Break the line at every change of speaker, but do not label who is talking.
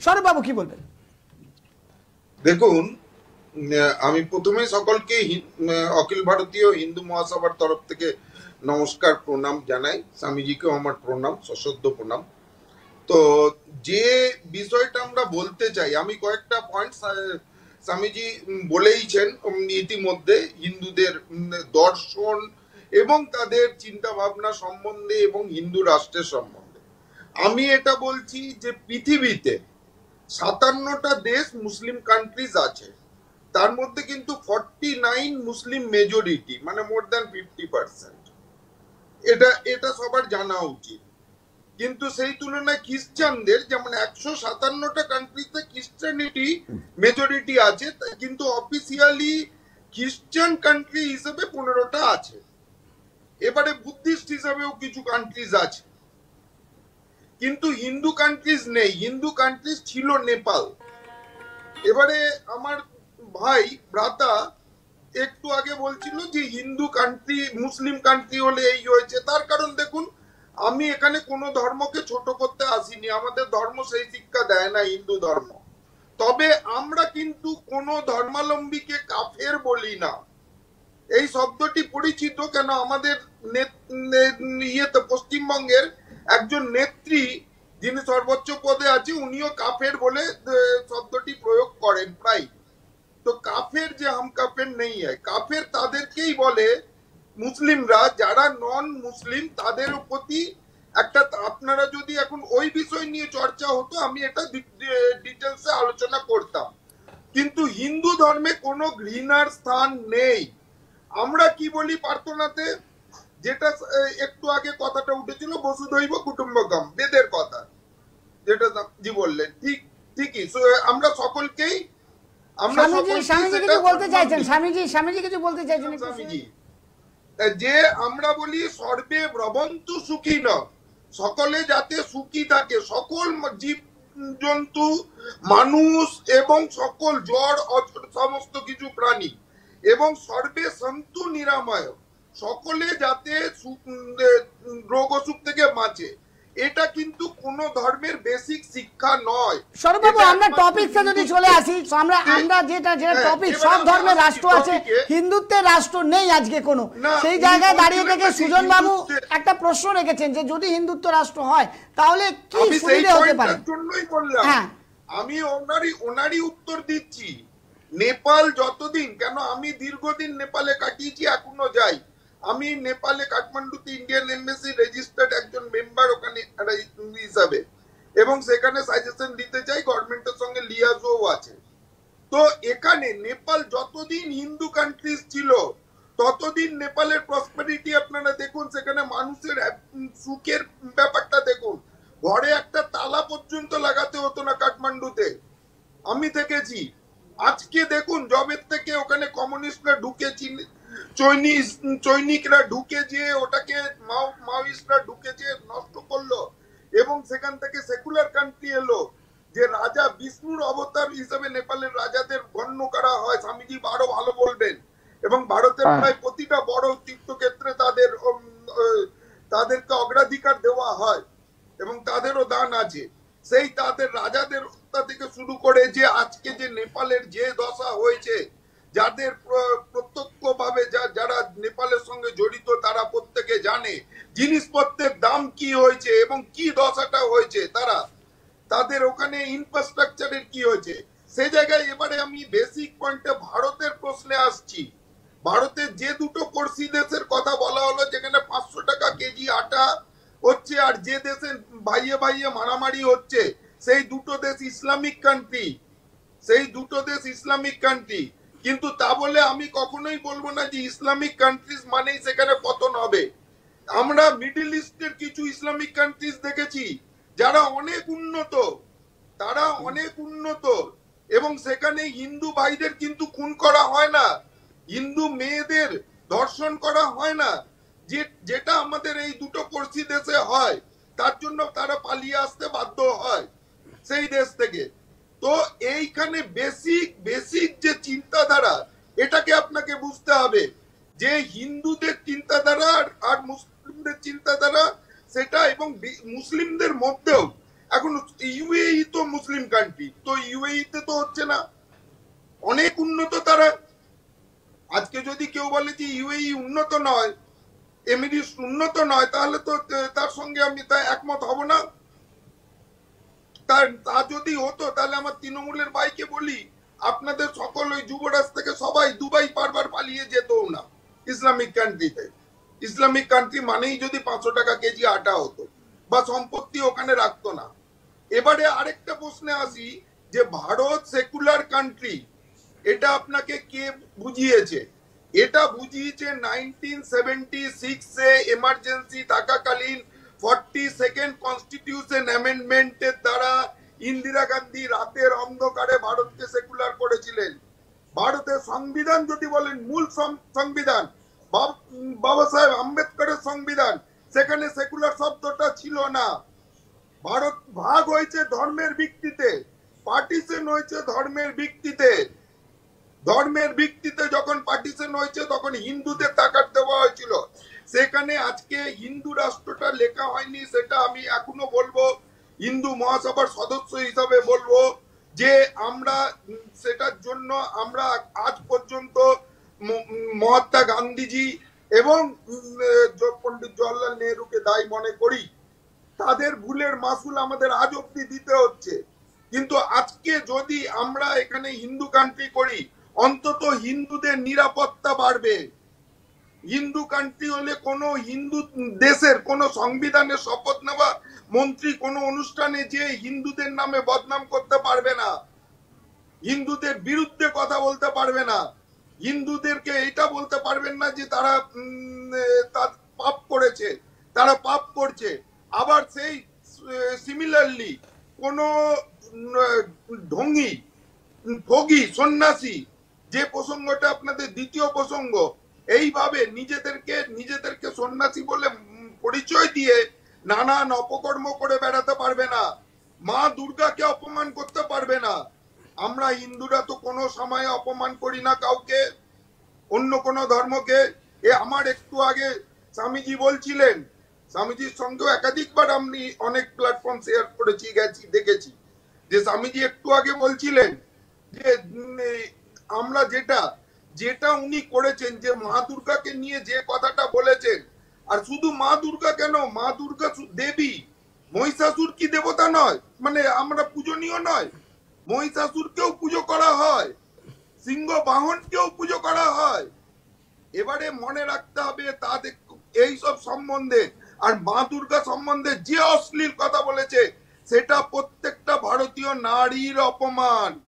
সৌরভবাবু কি বলবেন?
দেখুন, আমি প্রথমে সকলকে অখিল ভারতীয় হিন্দু মহাসভার তরফ থেকে নমস্কার, প্রণাম জানাই। স্বামীজিকেও আমার প্রণাম, সশ্রদ্ধ প্রণাম। তো যে বিষয়টা আমরা বলতে চাই, আমি কয়েকটা পয়েন্ট স্বামীজি বলেইছেন ইতিমধ্যে, হিন্দুদের দর্শন এবং তাদের চিন্তা ভাবনা সম্বন্ধে এবং হিন্দু রাষ্ট্রের সম্বন্ধে। আমি এটা বলছি যে পৃথিবীতে 57টা দেশ মুসলিম কান্ট্রিজ আছে, তার মধ্যে কিন্তু 49 মুসলিম মেজরিটি, মানে মোর দ্যান 50%। এটা সবার জানা উচিত। কিন্তু সেই তুলনায় খ্রিস্টানদের, যেমন 157টা কান্ট্রিতে খ্রিস্টানিটি মেজরিটি আছে, কিন্তু অফিসিয়ালি খ্রিস্টান কান্ট্রি হিসেবে 15টা আছে। এবারে বুদ্ধিস্ট হিসেবেও কিছু কান্ট্রিজ আছে, কিন্তু হিন্দু কান্ট্রিজ নেই। হিন্দু কান্ট্রিজ ছিল নেপাল। এবারে আমার ভাই ভ্রাতা একটু আগে বলছিল যে হিন্দু কান্ট্রি মুসলিম কান্ট্রি হলে এই হয়েছে। তার কারণ দেখুন, আমি এখানে কোনো ধর্মকে ছোট করতে আসিনি, আমাদের ধর্ম সেই শিক্ষা দেয় না, হিন্দু ধর্ম। তবে আমরা কিন্তু কোনো ধর্মাবলম্বীকে কাফের বলি না। এই শব্দটি পরিচিত কেন, আমাদের ইয়েতে পশ্চিমবঙ্গের একজন নেত্রী যিনি সর্বোচ্চ পদে আছে, উনিও কাফের বলে শব্দটি প্রয়োগ করেন প্রায়। তো কাফের যে হাম কাফের নেই হয়, কাফের তাদেরকেই বলে মুসলিমরা যারা নন মুসলিম, তাদের প্রতি একটা, আপনারা যদি এখন ওই বিষয় নিয়ে চর্চা হতো আমি এটা ডিটেলসে আলোচনা করতাম। কিন্তু হিন্দু ধর্মে কোনো ঘৃণার স্থান নেই। আমরা কি বলি প্রার্থনাতে, যেটা একটু আগে কথাটা উঠেছিল, বসুধৈব কুটুম্বকম, বেদের কথা, যেটা জি বললেন, ঠিকই। আমরা সকলকেই যে আমরা বলি সর্বে ভ্রবন্তু সুখী ন, সকলে যাতে সুখী থাকে, সকল জীব জন্তু, মানুষ এবং সকল জড় সমস্ত কিছু প্রাণী, এবং সর্বে সন্তু নিরাময়, সকলে যাতে রোগ অসুখ থেকে বাঁচে। এটা কিন্তু কোন ধর্মের বেসিক শিক্ষা নয়।
সৌরভবাবু, আমরা টপিকটা যদি চলে আসি, আমরা যেটা টপিক, সব ধর্মের রাষ্ট্র আছে, হিন্দুত্বের রাষ্ট্র নেই আজকে কোনো। সেই জায়গায় দাঁড়িয়ে থেকে সুজন বাবু একটা প্রশ্ন রেখেছেন যে যদি হিন্দুত্ব রাষ্ট্র হয় তাহলে কি সুবিধা হতে পারে।
জন্যই বললাম, আমি ওনারই উত্তর দিচ্ছি। নেপাল যতদিন, কেন আমি দীর্ঘদিন নেপালে কাটিয়েছি, এখনো যাই। আমি নেপালে কাঠমান্ডুতে ইন্ডিয়ান এমবাসি রেজিস্টার্ড একজন মেম্বার ওখানে হিসাবে, এবং সেখানে সাজেশন দিতে চাই, গভর্নমেন্টের সঙ্গে লিয়াজও আছে। তো এখানে নেপাল যতদিন হিন্দু কান্ট্রিজ ছিল ততদিন নেপালের প্রসপেরিটি আপনারা দেখুন, সেখানে মানুষের সুখের ব্যাপারটা দেখুন। ঘরে একটা তালা পর্যন্ত লাগাতে হতো না কাঠমান্ডুতে, আমি দেখেছি। আজকে দেখুন, জবের থেকে ওখানে কমিউনিস্টরা ঢুকে, চৈনিকরা ঢুকে, যে ওটাকে মাওয়িস্টরা ঢুকে যে নষ্ট করলো, এবং সেখান থেকে সেকুলার কান্ট্রি এলো, যে রাজা বিষ্ণুর অবতার হিসেবে নেপালের রাজাদের গণ্য করা হয়। স্বামীজি আরো ভালো বলবেন। এবং ভারতের প্রায় প্রতিটা বড় তীর্থক্ষেত্রে তাদেরকে অগ্রাধিকার দেওয়া হয় এবং তাদেরও দান আছে। সেই তাদের রাজাদের থেকে শুরু করে যে আজকে যে নেপালের যে দশা হয়েছে, যাদের প্রত্যক্ষভাবে যারা নেপালের সঙ্গে জড়িত তারা প্রত্যেকে জানে জিনিসপত্রের দাম কি হয়েছে এবং কি দশাটা হয়েছে, তাদের ওখানে ইনফ্রাস্ট্রাকচারের কি হয়েছে। সেই জায়গায় এবারে আমি বেসিক পয়েন্টে ভারতের প্রশ্নে আসছি। ভারতের যে দুটো পড়শি দেশের কথা বলা হলো, যেখানে 500 টাকা কেজি আটা হচ্ছে, আর যে দেশে ভাইয়ে ভাইয়ে মারামারি হচ্ছে, সেই দুটো দেশ ইসলামিক কান্ট্রি, কিন্তু তা বলে আমি কখনোই বলবো না যে ইসলামিক কান্ট্রিজ মানেই সেখানে পতন হবে। আমরা মিডল ইস্টের কিছু ইসলামিক কান্ট্রিজ দেখেছি যারা অনেক উন্নত, এবং সেখানে হিন্দু ভাইদের কিন্তু খুন করা হয় না, হিন্দু মেয়েদের ধর্ষণ করা হয় না, যেটা আমাদের এই দুটো পড়শি দেশে হয়। তার জন্য তারা পালিয়ে আসতে বাধ্য হয় সেই দেশ থেকে। তো এইখানে বেসিক যে চিন্তাধারা, এটাকে আপনাকে বুঝতে হবে যে হিন্দুদের চিন্তাধারা আর মুসলিমদের চিন্তাধারা সেটা, এবং মুসলিমদের মধ্যেও এখন ইউএই তো মুসলিম কান্ট্রি, তো ইউএই তে তো হচ্ছে না, অনেক উন্নত তারা। আজকে যদি কেউ বলে যে ইউএই উন্নত নয়, এমিরেটস উন্নত নয়, তাহলে তো তার সঙ্গে আমি তা একমত হব না। তা যদি হতো তাহলে আমার তৃণমূলের ভাইকে বলি, আপনাদের সকল ওই যুবরাজ থেকে সবাই দুবাই বারবার পালিয়ে যেত না ইসলামিক কান্ট্রিতে। ইসলামিক কান্ট্রি মানেই যদি 500 টাকা কেজি আটা হতো বা সম্পত্তি ওখানে রাখতো না। এবারে আরেকটা প্রশ্নে আসি যে ভারত সেকুলার কান্ট্রি, এটা আপনাকে কে বুঝিয়েছে? এটা বুঝিয়েছে 1976 এ এমার্জেন্সি থাকাকালীন 42nd কনস্টিটিউশন অ্যামেন্ডমেন্টের দ্বারা ইন্দিরা গান্ধী রাতের অন্ধকারে ভারতকে সেকুলার করেছিলেন। ভারতের সংবিধান যদি বলেন, মূল সংবিধান বাবা সাহেব আম্বেদকরের সংবিধান, সেখানে সেকুলার শব্দটা ছিল না। ভারত ভাগ হয়েছে ধর্মের ভিত্তিতে, পার্টিশন হয়েছে ধর্মের ভিত্তিতে। ধর্মের ভিত্তিতে যখন পার্টিশন হয়েছে তখন হিন্দুদের টাকা দেওয়া হয়েছিল। সেখানে আজকে হিন্দু রাষ্ট্রটা লেখা হয়নি, সেটা আমি এখনো বলবো, হিন্দু মহাসভার সদস্য হিসাবে বলবো যে আমরা সেটার জন্য আমরা আজ পর্যন্ত মহাত্মা গান্ধীজি এবং পণ্ডিত জওয়াহরলাল নেহরুকে দায়ী মনে করি। তাদের ভুলের মাসুল আমাদের আজ অব্দি দিতে হচ্ছে। কিন্তু আজকে যদি আমরা এখানে হিন্দু কান্ট্রি করি, অন্তত হিন্দুদের নিরাপত্তা বাড়বে। হিন্দু কান্ট্রি হলে কোনো হিন্দু দেশের কোনো সংবিধানের শপথ নেওয়া মন্ত্রী কোনো অনুষ্ঠানে যে হিন্দুদের নামে বদনাম করতে পারবে না, হিন্দুদের বিরুদ্ধে কথা বলতে পারবে না, হিন্দুদেরকে এটা বলতে পারবেন না যে তারা পাপ করেছে, তারা পাপ করছে। আবার সেই সিমিলারলি কোনো ঢঙ্গি ঠগি সন্ন্যাসী, যে প্রসঙ্গটা আপনাদের দ্বিতীয় প্রসঙ্গ, এইভাবে নিজেদেরকে সন্ন্যাসী বলে পরিচয় দিয়ে নানান অপকর্ম করে বেড়াতে পারবে না, মা দুর্গাকে অপমান করতে পারবে না। আমরা হিন্দুরা তো কোনো সময় অপমান করি না কাউকে, অন্য কোনো ধর্মকে। আমার একটু আগে স্বামীজি বলছিলেন, স্বামীজির সঙ্গেও একাধিকবার আমি অনেক প্ল্যাটফর্ম শেয়ার করেছি, গেছি, দেখেছি, যে স্বামীজি একটু আগে বলছিলেন যে আমরা যেটা উনি করেছেন, যে মা দুর্গাকে নিয়ে যে কথাটা বলেছেন, আর শুধু মা দুর্গা কেন, মা দুর্গা দেবী, মহিষাসুর কি দেবতা নয়? মানে আমরা পূজনীয় নয়? মহিষাসুরকেও পুজো করা হয়, সিংহ বাহনকেও পুজো করা হয়। এবারে মনে রাখতে হবে তাদের এইসব সম্বন্ধে, আর মা দুর্গা সম্বন্ধে যে অশ্লীল কথা বলেছে সেটা প্রত্যেকটা ভারতীয় নারীর অপমান।